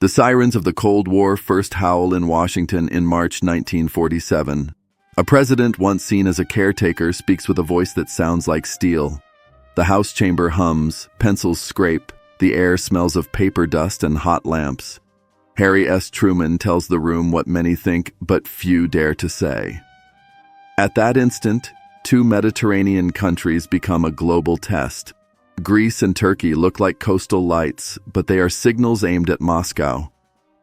The sirens of the Cold War first howl in Washington in March 1947. A president once seen as a caretaker speaks with a voice that sounds like steel. The House chamber hums, pencils scrape, the air smells of paper dust and hot lamps. Harry S. Truman tells the room what many think but few dare to say. At that instant, two Mediterranean countries become a global test. Greece and Turkey look like coastal lights, but they are signals aimed at Moscow.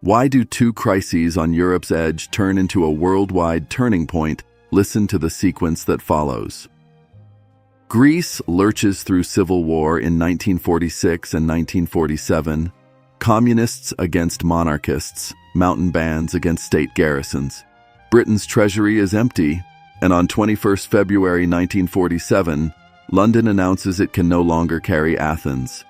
Why do two crises on Europe's edge turn into a worldwide turning point? Listen to the sequence that follows. Greece lurches through civil war in 1946 and 1947, communists against monarchists, mountain bands against state garrisons. Britain's treasury is empty, and on 21st February 1947, London announces it can no longer carry Athens.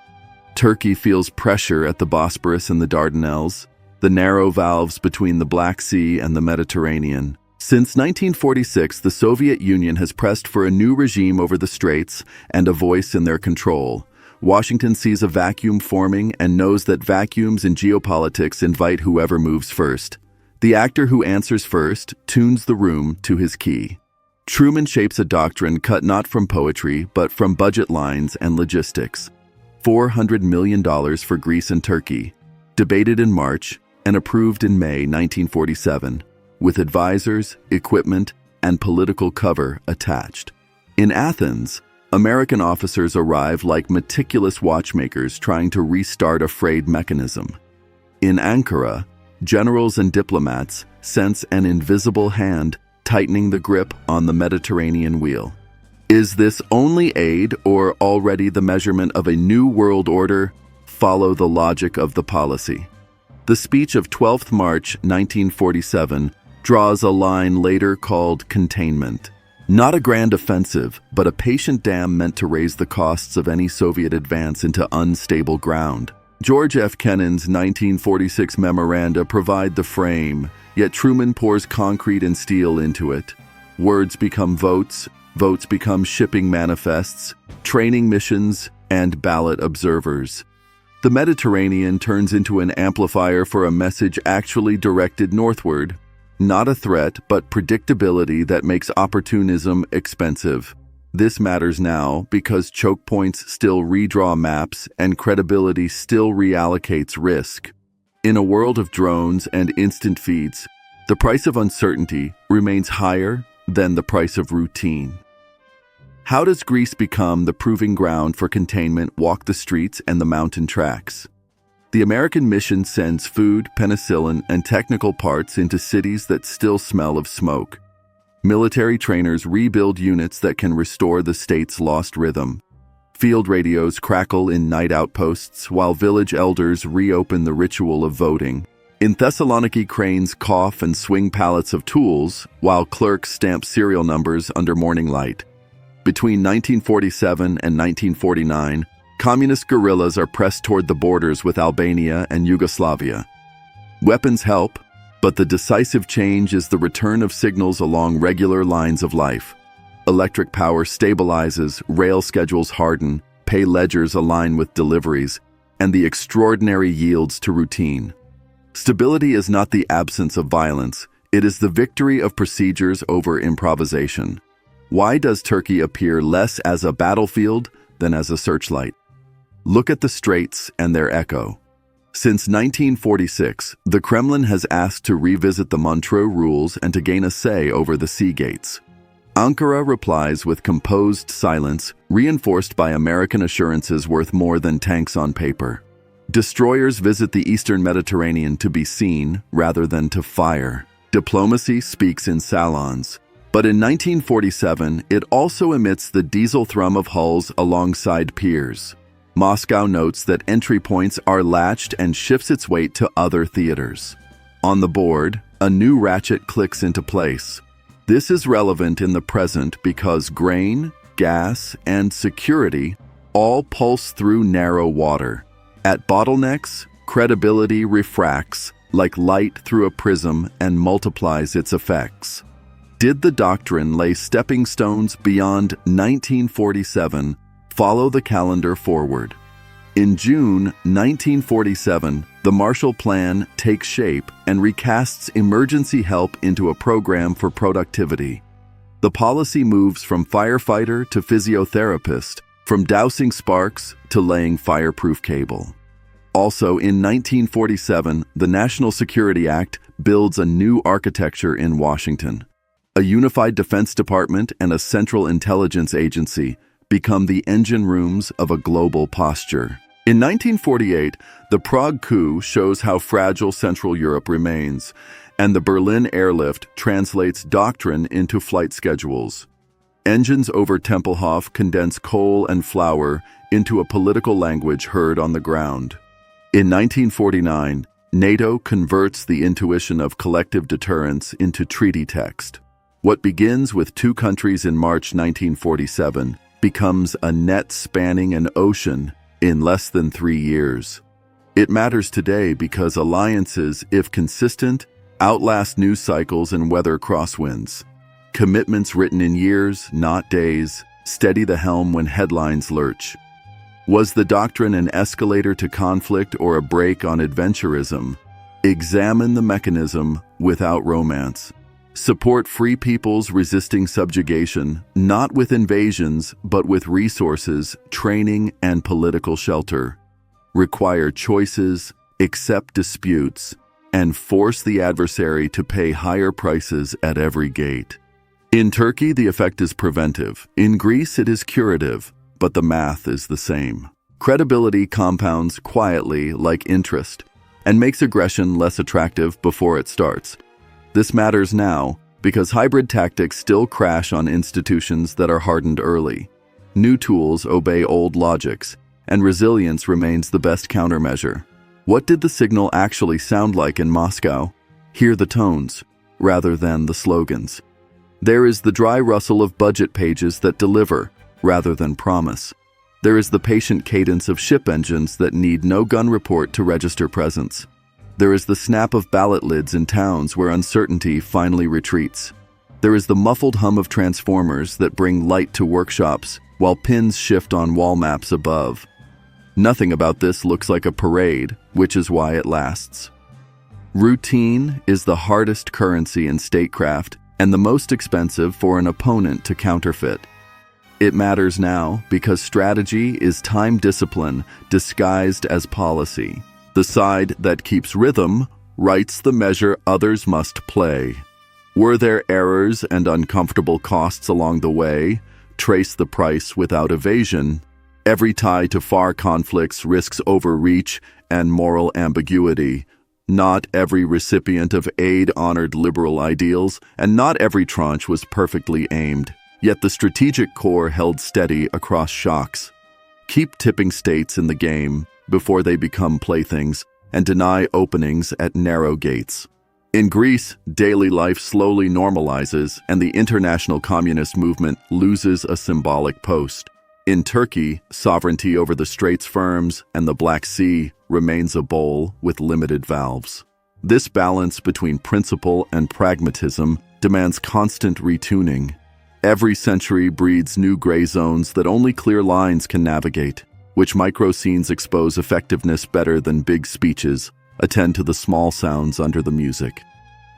Turkey feels pressure at the Bosporus and the Dardanelles, the narrow valves between the Black Sea and the Mediterranean. Since 1946, the Soviet Union has pressed for a new regime over the straits and a voice in their control. Washington sees a vacuum forming and knows that vacuums in geopolitics invite whoever moves first. The actor who answers first tunes the room to his key. Truman shapes a doctrine cut not from poetry, but from budget lines and logistics. $400 million for Greece and Turkey, debated in March and approved in May 1947, with advisors, equipment, and political cover attached. In Athens, American officers arrive like meticulous watchmakers trying to restart a frayed mechanism. In Ankara, generals and diplomats sense an invisible hand tightening the grip on the Mediterranean wheel. Is this only aid or already the measurement of a new world order? Follow the logic of the policy. The speech of 12th March 1947 draws a line later called Containment. Not a grand offensive, but a patient dam meant to raise the costs of any Soviet advance into unstable ground. George F. Kennan's 1946 memoranda provide the frame, yet Truman pours concrete and steel into it. Words become votes, votes become shipping manifests, training missions, and ballot observers. The Mediterranean turns into an amplifier for a message actually directed northward. Not a threat, but predictability that makes opportunism expensive. This matters now because chokepoints still redraw maps and credibility still reallocates risk. In a world of drones and instant feeds, the price of uncertainty remains higher than the price of routine. How does Greece become the proving ground for containment, walk the streets, and the mountain tracks? The American mission sends food, penicillin, and technical parts into cities that still smell of smoke. Military trainers rebuild units that can restore the state's lost rhythm. Field radios crackle in night outposts while village elders reopen the ritual of voting. In Thessaloniki, cranes cough and swing pallets of tools while clerks stamp serial numbers under morning light. Between 1947 and 1949, communist guerrillas are pressed toward the borders with Albania and Yugoslavia. Weapons help, but the decisive change is the return of signals along regular lines of life. Electric power stabilizes, rail schedules harden, pay ledgers align with deliveries, and the extraordinary yields to routine. Stability is not the absence of violence, it is the victory of procedures over improvisation. Why does Turkey appear less as a battlefield than as a searchlight? Look at the straits and their echo. Since 1946, the Kremlin has asked to revisit the Montreux Rules and to gain a say over the sea gates. Ankara replies with composed silence, reinforced by American assurances worth more than tanks on paper. Destroyers visit the eastern Mediterranean to be seen rather than to fire. Diplomacy speaks in salons. But in 1947, it also emits the diesel thrum of hulls alongside piers. Moscow notes that entry points are latched and shifts its weight to other theaters. On the board, a new ratchet clicks into place. This is relevant in the present because grain, gas, and security all pulse through narrow water. At bottlenecks, credibility refracts like light through a prism and multiplies its effects. Did the doctrine lay stepping stones beyond 1947? Follow the calendar forward. In June 1947, the Marshall Plan takes shape and recasts emergency help into a program for productivity. The policy moves from firefighter to physiotherapist, from dousing sparks to laying fireproof cable. Also, in 1947, the National Security Act builds a new architecture in Washington. A unified Defense Department and a Central Intelligence Agency become the engine rooms of a global posture. In 1948, the Prague coup shows how fragile Central Europe remains, and the Berlin Airlift translates doctrine into flight schedules. Engines over Tempelhof condense coal and flour into a political language heard on the ground. In 1949, NATO converts the intuition of collective deterrence into treaty text. What begins with 2 countries in March 1947 becomes a net spanning an ocean in less than 3 years. It matters today because alliances, if consistent, outlast news cycles and weather crosswinds. Commitments written in years, not days, steady the helm when headlines lurch. Was the doctrine an escalator to conflict or a brake on adventurism? Examine the mechanism without romance. Support free peoples resisting subjugation, not with invasions, but with resources, training, and political shelter. Require choices, accept disputes, and force the adversary to pay higher prices at every gate. In Turkey, the effect is preventive. In Greece, it is curative, but the math is the same. Credibility compounds quietly like interest and makes aggression less attractive before it starts. This matters now because hybrid tactics still crash on institutions that are hardened early. New tools obey old logics, and resilience remains the best countermeasure. What did the signal actually sound like in Moscow? Hear the tones, rather than the slogans. There is the dry rustle of budget pages that deliver, rather than promise. There is the patient cadence of ship engines that need no gun report to register presence. There is the snap of ballot lids in towns where uncertainty finally retreats. There is the muffled hum of transformers that bring light to workshops while pins shift on wall maps above. Nothing about this looks like a parade, which is why it lasts. Routine is the hardest currency in statecraft and the most expensive for an opponent to counterfeit. It matters now because strategy is time discipline disguised as policy. The side that keeps rhythm writes the measure others must play. Were there errors and uncomfortable costs along the way? Trace the price without evasion. Every tie to far conflicts risks overreach and moral ambiguity. Not every recipient of aid honored liberal ideals, and not every tranche was perfectly aimed. Yet the strategic core held steady across shocks. Keep tipping states in the game before they become playthings, and deny openings at narrow gates. In Greece, daily life slowly normalizes, and the international communist movement loses a symbolic post. In Turkey, sovereignty over the straits firms, and the Black Sea remains a bowl with limited valves. This balance between principle and pragmatism demands constant retuning. Every century breeds new gray zones that only clear lines can navigate. Which micro-scenes expose effectiveness better than big speeches? Attend to the small sounds under the music.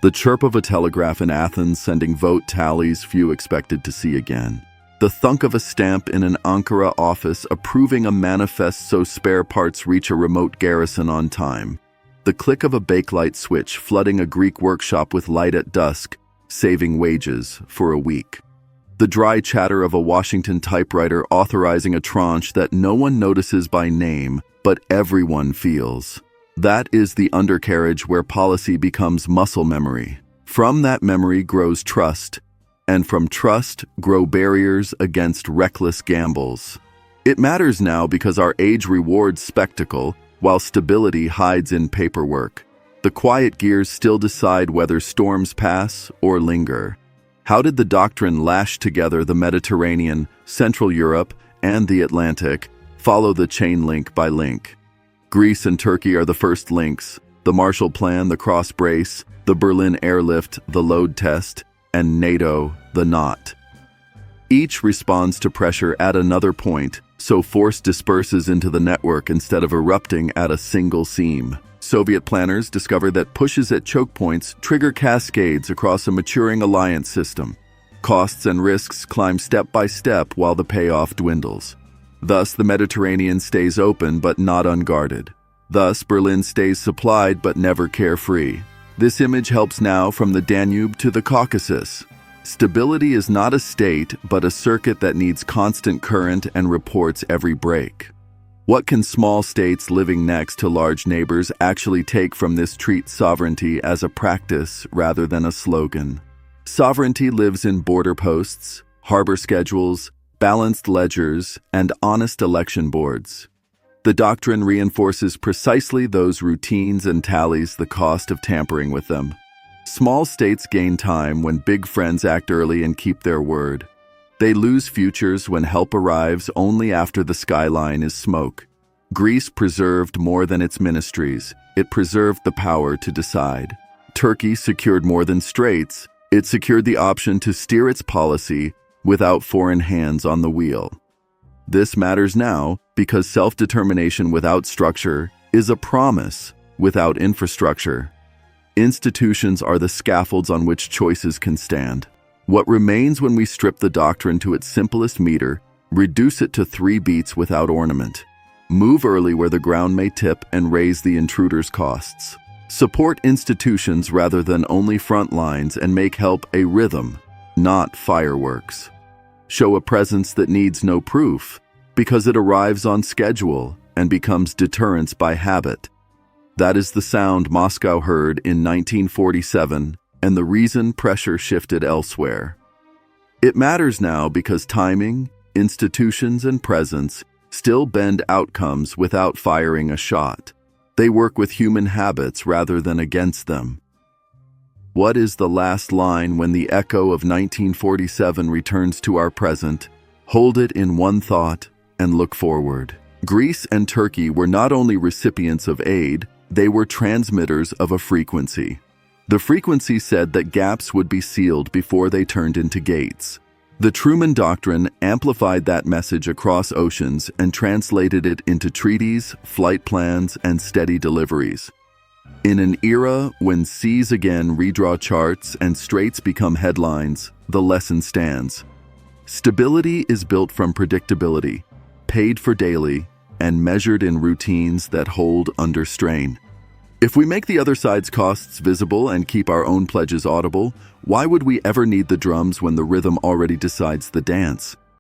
The chirp of a telegraph in Athens sending vote tallies few expected to see again. The thunk of a stamp in an Ankara office approving a manifest so spare parts reach a remote garrison on time. The click of a bakelite switch flooding a Greek workshop with light at dusk, saving wages for a week. The dry chatter of a Washington typewriter authorizing a tranche that no one notices by name, but everyone feels. That is the undercarriage where policy becomes muscle memory. From that memory grows trust, and from trust grow barriers against reckless gambles. It matters now because our age rewards spectacle, while stability hides in paperwork. The quiet gears still decide whether storms pass or linger. How did the doctrine lash together the Mediterranean, Central Europe, and the Atlantic, follow the chain link by link? Greece and Turkey are the first links, the Marshall Plan, the cross brace, the Berlin Airlift, the load test, and NATO, the knot. Each responds to pressure at another point, so force disperses into the network instead of erupting at a single seam. Soviet planners discovered that pushes at choke points trigger cascades across a maturing alliance system. Costs and risks climb step by step while the payoff dwindles. Thus, the Mediterranean stays open but not unguarded. Thus, Berlin stays supplied but never carefree. This image helps now from the Danube to the Caucasus. Stability is not a state, but a circuit that needs constant current and reports every break. What can small states living next to large neighbors actually take from this treat sovereignty as a practice rather than a slogan? Sovereignty lives in border posts, harbor schedules, balanced ledgers, and honest election boards. The doctrine reinforces precisely those routines and tallies the cost of tampering with them. Small states gain time when big friends act early and keep their word. They lose futures when help arrives only after the skyline is smoke. Greece preserved more than its ministries. It preserved the power to decide. Turkey secured more than straits. It secured the option to steer its policy without foreign hands on the wheel. This matters now because self-determination without structure is a promise without infrastructure. Institutions are the scaffolds on which choices can stand. What remains when we strip the doctrine to its simplest meter, reduce it to 3 beats without ornament? Move early where the ground may tip and raise the intruder's costs. Support institutions rather than only front lines and make help a rhythm, not fireworks. Show a presence that needs no proof because it arrives on schedule and becomes deterrence by habit. That is the sound Moscow heard in 1947 and the reason pressure shifted elsewhere. It matters now because timing, institutions, and presence still bend outcomes without firing a shot. They work with human habits rather than against them. What is the last line when the echo of 1947 returns to our present? Hold it in one thought and look forward. Greece and Turkey were not only recipients of aid, they were transmitters of a frequency. The frequency said that gaps would be sealed before they turned into gates. The Truman Doctrine amplified that message across oceans and translated it into treaties, flight plans, and steady deliveries. In an era when seas again redraw charts and straits become headlines, the lesson stands. Stability is built from predictability, paid for daily, and measured in routines that hold under strain. If we make the other side's costs visible and keep our own pledges audible, why would we ever need the drums when the rhythm already decides the dance?